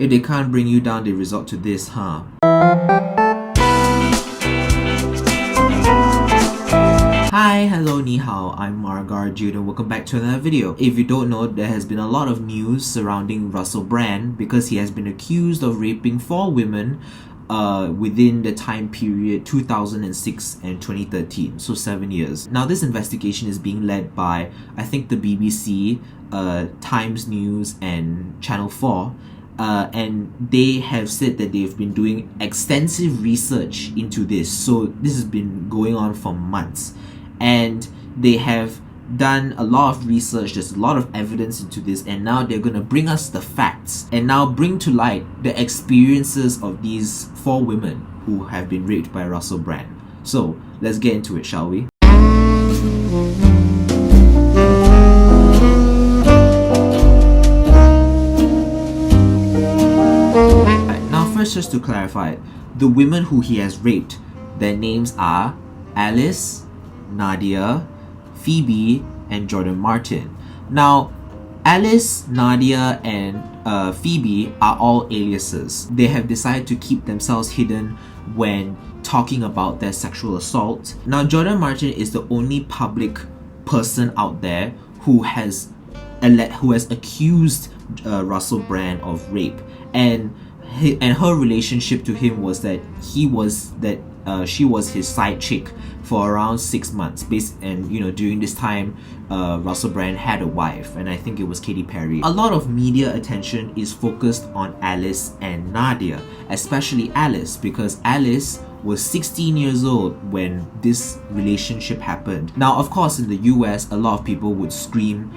If they can't bring you down, they resort to this, huh? Hi, hello, ni hao, I'm Margar Jude and welcome back to another video. If you don't know, there has been a lot of news surrounding Russel Brand because he has been accused of raping 4 women within the time period 2006 and 2013, so 7 years. Now this investigation is being led by, I think, the BBC, Times News and Channel 4. And they have said that they've been doing extensive research into this. So this has been going on for months. And they have done a lot of research, there's a lot of evidence into this, and now they're going to bring us the facts and now bring to light the experiences of these 4 women who have been raped by Russel Brand. So let's get into it, shall we? First, just to clarify, the women who he has raped, their names are Alice, Nadia, Phoebe, and Jordan Martin. Now, Alice, Nadia, and Phoebe are all aliases. They have decided to keep themselves hidden when talking about their sexual assault. Now, Jordan Martin is the only public person out there who has accused Russel Brand of rape, and her relationship to him was that she was his side chick for around 6 months. And during this time, Russel Brand had a wife, and I think it was Katy Perry. A lot of media attention is focused on Alice and Nadia, especially Alice, because Alice was 16 years old when this relationship happened. Now, of course, in the US, a lot of people would scream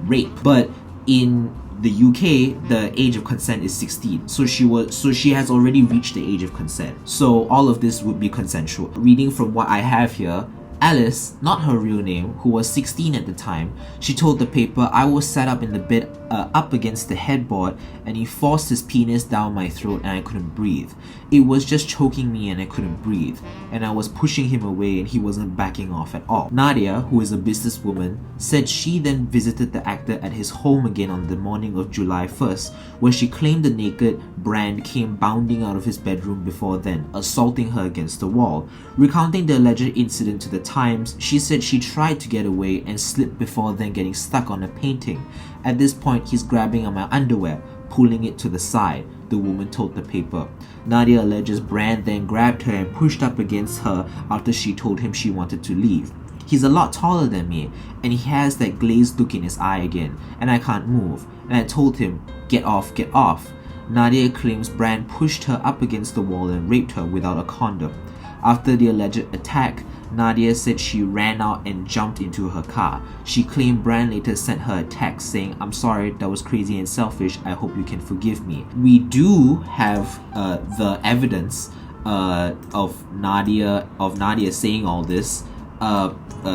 rape, but in the UK, the age of consent is 16. So she has already reached the age of consent. So all of this would be consensual. Reading from what I have here, Alice, not her real name, who was 16 at the time, she told the paper, "I was sat up in the bed up against the headboard and he forced his penis down my throat and I couldn't breathe. It was just choking me and I couldn't breathe. And I was pushing him away and he wasn't backing off at all." Nadia, who is a businesswoman, said she then visited the actor at his home again on the morning of July 1st, where she claimed the naked Brand came bounding out of his bedroom before then, assaulting her against the wall. Recounting the alleged incident to the Times, she said she tried to get away and slipped before then getting stuck on a painting. "At this point, he's grabbing on my underwear, pulling it to the side," the woman told the paper. Nadia alleges Brand then grabbed her and pushed up against her after she told him she wanted to leave. "He's a lot taller than me, and he has that glazed look in his eye again, and I can't move. And I told him, get off, get off." Nadia claims Brand pushed her up against the wall and raped her without a condom. After the alleged attack, Nadia said she ran out and jumped into her car. She claimed Brand later sent her a text saying, "I'm sorry, that was crazy and selfish. I hope you can forgive me." We do have the evidence of Nadia saying all this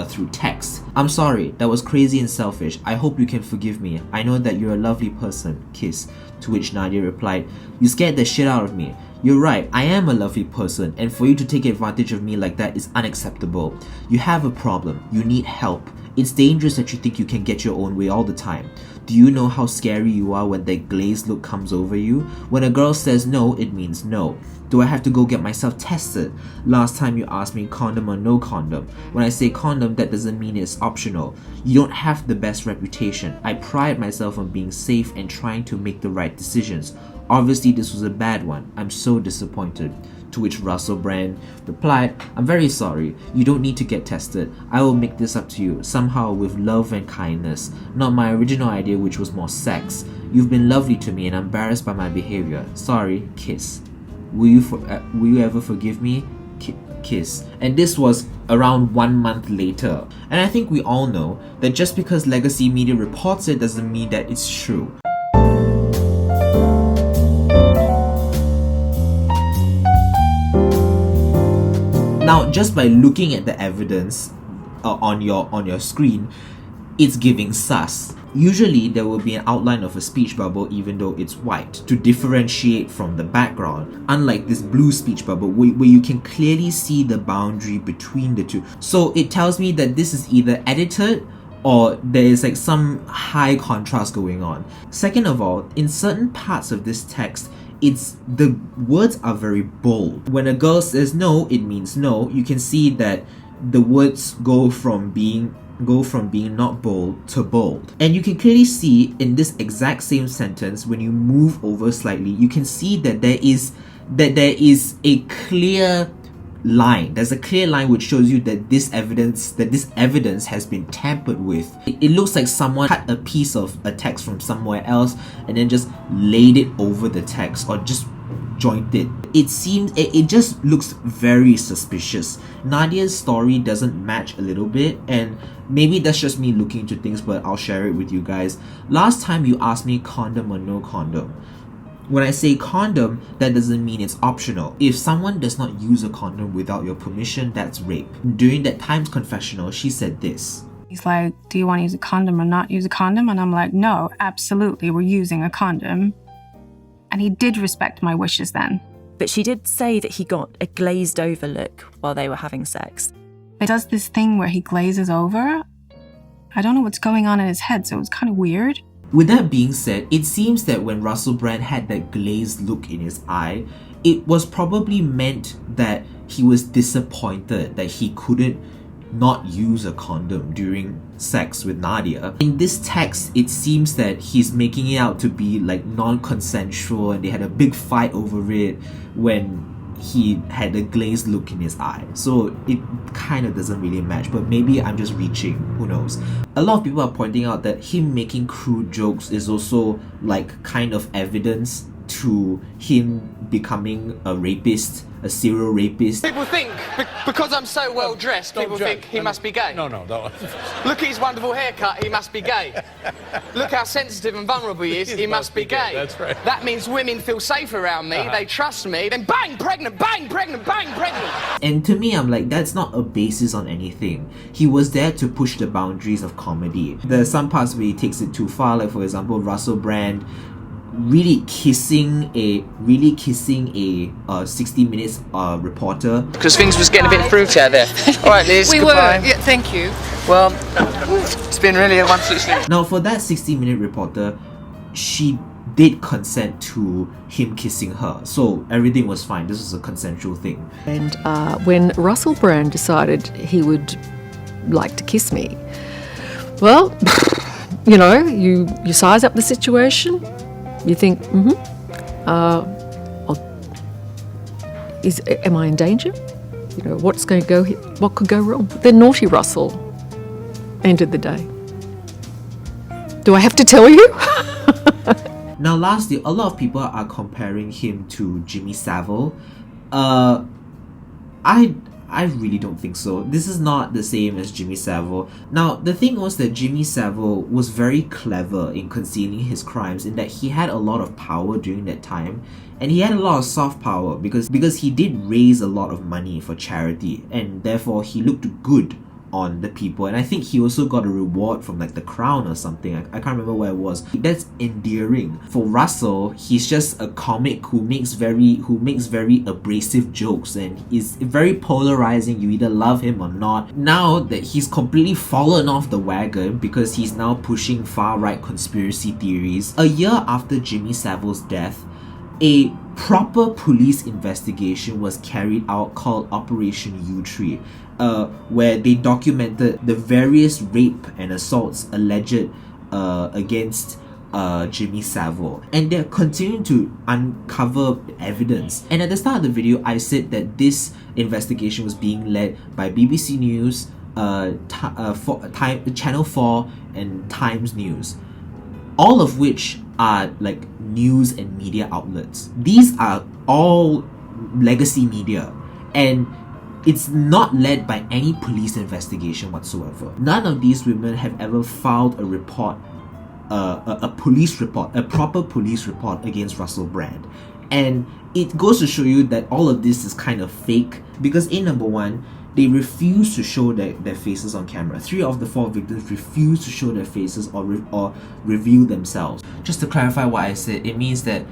through text. "I'm sorry, that was crazy and selfish. I hope you can forgive me. I know that you're a lovely person. Kiss." To which Nadia replied, "You scared the shit out of me. You're right, I am a lovely person, and for you to take advantage of me like that is unacceptable. You have a problem. You need help. It's dangerous that you think you can get your own way all the time. Do you know how scary you are when that glazed look comes over you? When a girl says no, it means no. Do I have to go get myself tested? Last time you asked me condom or no condom. When I say condom, that doesn't mean it's optional. You don't have the best reputation. I pride myself on being safe and trying to make the right decisions. Obviously, this was a bad one. I'm so disappointed." To which Russel Brand replied, "I'm very sorry. You don't need to get tested. I will make this up to you, somehow with love and kindness. Not my original idea, which was more sex. You've been lovely to me and I'm embarrassed by my behavior. Sorry, kiss. Will you ever forgive me? Kiss." And this was around 1 month later. And I think we all know that just because legacy media reports it doesn't mean that it's true. Now, just by looking at the evidence on your screen, it's giving sus. Usually, there will be an outline of a speech bubble even though it's white to differentiate from the background, unlike this blue speech bubble where you can clearly see the boundary between the two. So it tells me that this is either edited or there is like some high contrast going on. Second of all, in certain parts of this text, the words are very bold. When a girl says no, it means no. You can see that the words go from being not bold to bold. And you can clearly see in this exact same sentence, when you move over slightly, you can see that there is a clear line. There's a clear line which shows you that this evidence has been tampered with. It looks like someone cut a piece of a text from somewhere else and then just laid it over the text, or just jointed. It just looks very suspicious. Nadia's story doesn't match a little bit, and maybe that's just me looking into things, but I'll share it with you guys. Last time you asked me condom or no condom. When I say condom, that doesn't mean it's optional. If someone does not use a condom without your permission, that's rape. During that time's confessional, she said this. He's like, do you want to use a condom or not use a condom? And I'm like, no, absolutely, we're using a condom. And he did respect my wishes then. But she did say that he got a glazed over look while they were having sex. He does this thing where he glazes over. I don't know what's going on in his head, so it was kind of weird. With that being said, it seems that when Russel Brand had that glazed look in his eye, it was probably meant that he was disappointed that he couldn't not use a condom during sex with Nadia. In this text, it seems that he's making it out to be like non-consensual, and they had a big fight over it when he had a glazed look in his eye. So it kind of doesn't really match, but maybe I'm just reaching, who knows. A lot of people are pointing out that him making crude jokes is also like kind of evidence to him becoming a rapist, a serial rapist. People think, because I'm so well dressed, people think he must be gay. No. Look at his wonderful haircut, he must be gay. Look how sensitive and vulnerable he is, he must be gay. That's right. That means women feel safe around me, they trust me, then bang, pregnant, bang, pregnant, bang, pregnant. And to me, I'm like, that's not a basis on anything. He was there to push the boundaries of comedy. There are some parts where he takes it too far, like for example, Russel Brand really kissing a 60 Minutes reporter. Because things was getting a bit fruity out there. Alright Liz, goodbye. Yeah, thank you. Well, it's been really a wonderful experience. Now for that 60-minute reporter, she did consent to him kissing her, so everything was fine. This was a consensual thing. And when Russel Brand decided he would like to kiss me, well, you know, you size up the situation. You think, am I in danger? You know, what's going to go here? What could go wrong? Then naughty Russell ended the day. Do I have to tell you? Now lastly, a lot of people are comparing him to Jimmy Savile. I really don't think so. This is not the same as Jimmy Savile. Now, the thing was that Jimmy Savile was very clever in concealing his crimes, in that he had a lot of power during that time, and he had a lot of soft power because he did raise a lot of money for charity, and therefore he looked good on the people. And I think he also got a reward from like the Crown or something. I can't remember where it was. That's endearing. For Russell, he's just a comic who makes very abrasive jokes and is very polarizing. You either love him or not. Now that he's completely fallen off the wagon because he's now pushing far-right conspiracy theories, a year after Jimmy Savile's death, a proper police investigation was carried out called Operation U-Tree, where they documented the various rape and assaults alleged against Jimmy Savile, and they're continuing to uncover evidence. And at the start of the video, I said that this investigation was being led by BBC News, Channel 4 and Times News, all of which are like news and media outlets. These are all legacy media, and it's not led by any police investigation whatsoever. None of these women have ever filed a report, a police report, a proper police report against Russel Brand. And it goes to show you that all of this is kind of fake, because number one, they refuse to show their faces on camera. 3 of the 4 victims refuse to show their faces or reveal themselves. Just to clarify what I said, it means that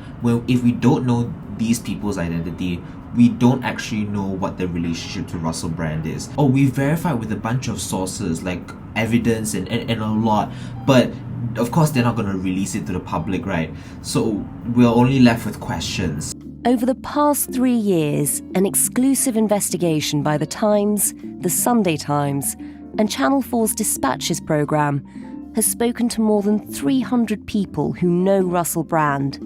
if we don't know these people's identity, we don't actually know what their relationship to Russel Brand is. Or we verified with a bunch of sources like evidence and a lot, but of course they're not going to release it to the public, right? So we're only left with questions. Over the past 3 years, an exclusive investigation by The Times, The Sunday Times, and Channel 4's Dispatches programme has spoken to more than 300 people who know Russel Brand,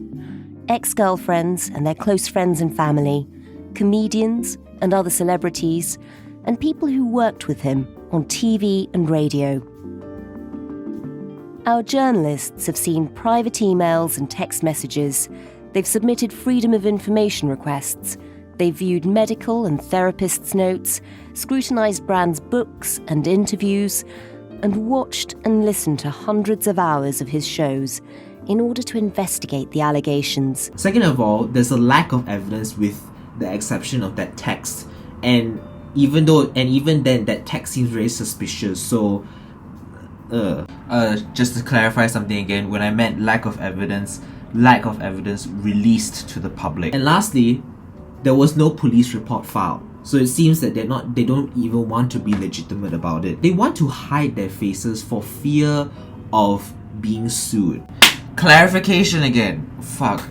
ex-girlfriends and their close friends and family, comedians and other celebrities, and people who worked with him on TV and radio. Our journalists have seen private emails and text messages. They've submitted freedom of information requests. They've viewed medical and therapists' notes, scrutinised Brand's books and interviews, and watched and listened to hundreds of hours of his shows in order to investigate the allegations. Second of all, there's a lack of evidence with the exception of that text, and even then that text seems very suspicious. So just to clarify something again, when I meant lack of evidence released to the public. And lastly, there was no police report filed. So it seems that they don't even want to be legitimate about it. They want to hide their faces for fear of being sued. Clarification again. Fuck.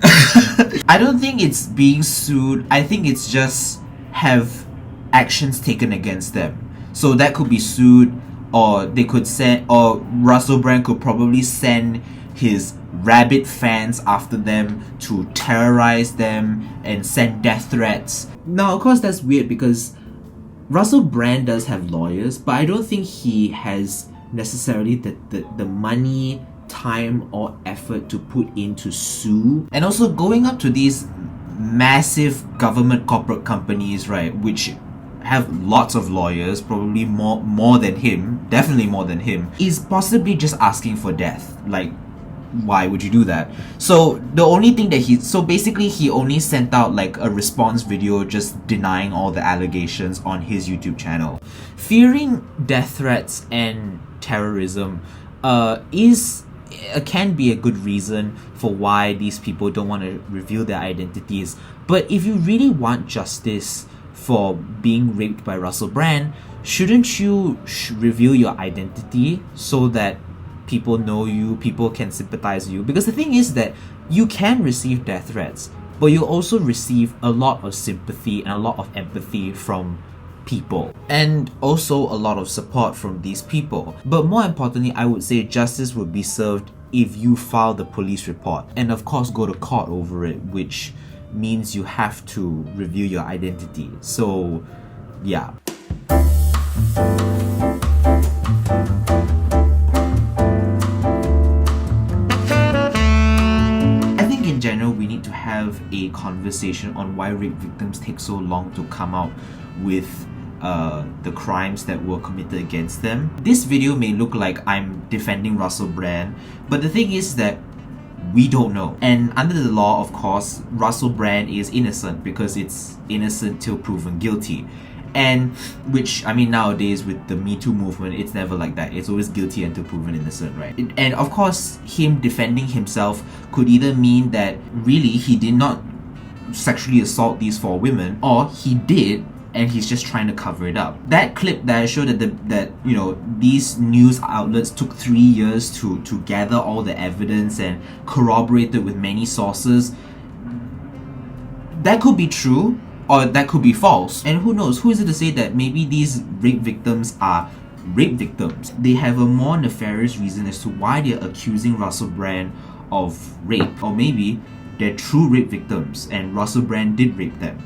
I don't think it's being sued. I think it's just have actions taken against them. So that could be sued, or they could send, or Russel Brand could probably send his rabid fans after them to terrorize them and send death threats. Now, of course, that's weird because Russel Brand does have lawyers, but I don't think he has necessarily the money, time or effort to put in to sue. And also going up to these massive government corporate companies, right, which have lots of lawyers, probably more than him, definitely more than him, is possibly just asking for death. Like, why would you do that? So the only thing that basically he only sent out like a response video just denying all the allegations on his YouTube channel. Fearing death threats and terrorism can be a good reason for why these people don't want to reveal their identities. But if you really want justice for being raped by Russel Brand, shouldn't you reveal your identity so that people know you, people can sympathize with you? Because the thing is that you can receive death threats, but you also receive a lot of sympathy and a lot of empathy from people, and also a lot of support from these people. But more importantly, I would say justice would be served if you file the police report and of course go to court over it, which means you have to reveal your identity. So yeah. In general, we need to have a conversation on why rape victims take so long to come out with the crimes that were committed against them. This video may look like I'm defending Russel Brand, but the thing is that we don't know. And under the law, of course, Russel Brand is innocent because it's innocent till proven guilty. And which, I mean, nowadays with the Me Too movement, it's never like that. It's always guilty until proven innocent, right? And of course, him defending himself could either mean that really he did not sexually assault these 4 women, or he did and he's just trying to cover it up. That clip that I showed that you know, these news outlets took 3 years to gather all the evidence and corroborate it with many sources, that could be true, or that could be false. And who knows, who is it to say that maybe these rape victims are rape victims? They have a more nefarious reason as to why they're accusing Russel Brand of rape, or maybe they're true rape victims and Russel Brand did rape them.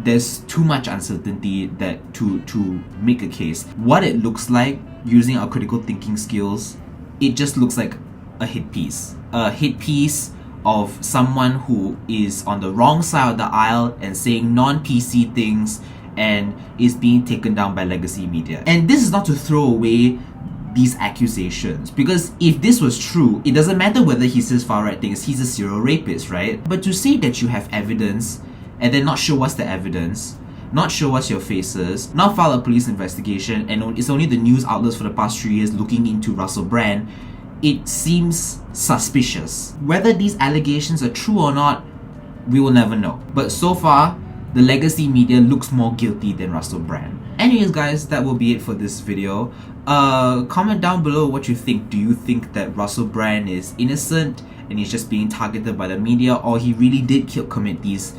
There's too much uncertainty that to make a case. What it looks like, using our critical thinking skills, it just looks like a hit piece. A hit piece of someone who is on the wrong side of the aisle and saying non-PC things and is being taken down by legacy media. And this is not to throw away these accusations, because if this was true, it doesn't matter whether he says far-right things, he's a serial rapist, right? But to say that you have evidence and then not show us the evidence, not show us your faces, not file a police investigation, and it's only the news outlets for the past 3 years looking into Russel Brand, it seems suspicious. Whether these allegations are true or not, we will never know. But so far, the legacy media looks more guilty than Russel Brand. Anyways guys, that will be it for this video. Comment down below what you think. Do you think that Russel Brand is innocent and he's just being targeted by the media, or he really did commit these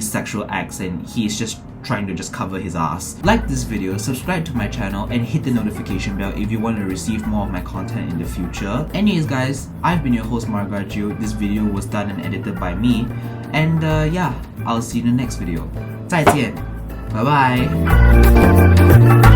sexual acts and he's just trying to just cover his ass? Like this video, subscribe to my channel, and hit the notification bell if you want to receive more of my content in the future. Anyways guys, I've been your host Margargio. This video was done and edited by me, and yeah, I'll see you in the next video. 再见，拜拜。